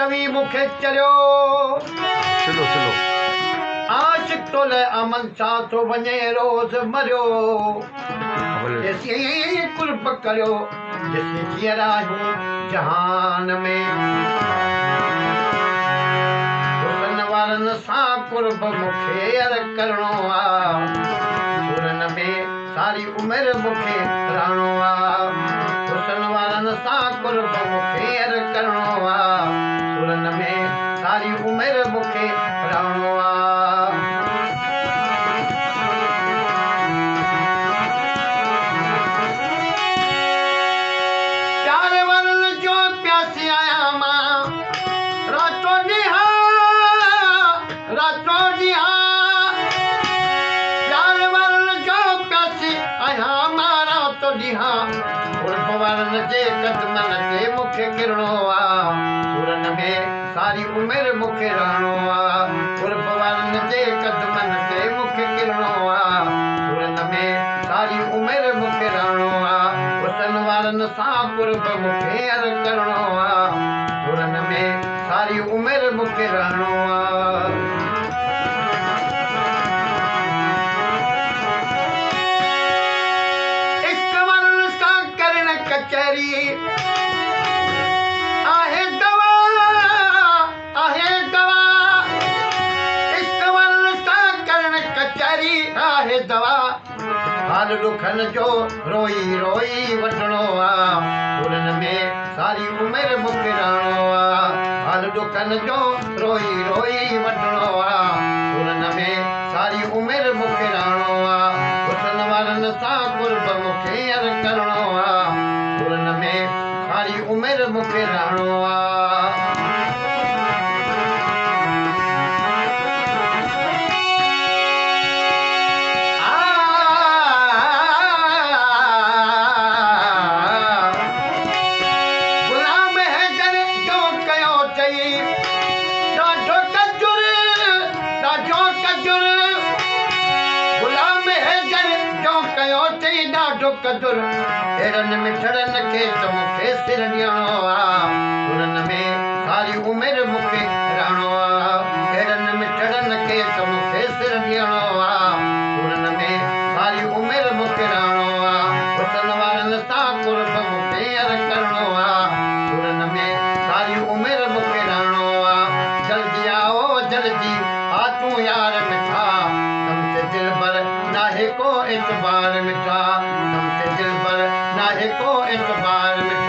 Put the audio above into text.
चवी मुखे चलियो चलो चलो आशिक तोले अमन सा तो वञे रोज़ मरियो जेसीं कुर्ब करियो जेसीं जीअर आहियूं जहान में हुसन वारनि सां कुर्ब मुखे अर करणो आहे सुरन में सारी उमिरि मूंखे रहणो आहे हुसन वारनि सां कुर्ब मूंखे अर करणो आहे सुरन में सारी उमिरि मूंखे रहणो आहे प्यार वारनि जो प्यासी आहियां मां रातो ॾींहुं रातो ॾींहुं प्यार वारनि जो प्यासी आहियां मां रातो ॾींहुं कुर्ब वारनि जे कदमनि ते मूंखे किरणो आहे सुरन में सारी उमिरि मूंखे रहणो आहे कुर्ब वारनि जे कदमनि ते मूंखे किरणो आहे सुरन में सारी उमिरि मूंखे रहणो आहे हुसन वारनि सां कुर्ब मूंखे अर करणो आहे सुरन में सारी उमिरि मूंखे रहणो आहे कचहरी आहे दवा इश्क वारनि सां करण कचहरी आहे दवा हाल ॾुखनि जो रोई रोई वठणो आहे सुरन में सारी उमिरि मूंखे रहणो आहे हाल ॾुखनि जो रोई रोई वठणो आहे सुरन में सारी उमिरि मूंखे रहणो आहे हुसन वारनि सां कुर्ब मूंखे अर करणो आहे सुरन में सारी उमिरि मूंखे रहणो आहे गुलाम हैदर जो कयो चई ॾाढो कजुर गुलाम हैदर जो कयो चई ॾाढो कजुर अहिड़नि मिठड़नि खे त मूंखे सिर ॾियणो आहे सुरन में सारी उमिरि मूंखे रहणो आहे अहिड़नि मिठड़नि खे त मूंखे सिर ॾियणो आहे सुरन में सारी उमिरि मूंखे रहणो आहे हुसन वारनि सां कुर्ब मूंखे अर करणो आहे सुरन में सारी उमिरि मूंखे रहणो आहे जल्दी आओ जल्दी आ तूं यार मिठा तम ते दिलबर नाहे को एतबार मिठा तम ते दिलबर नाहे को एतबार मिठा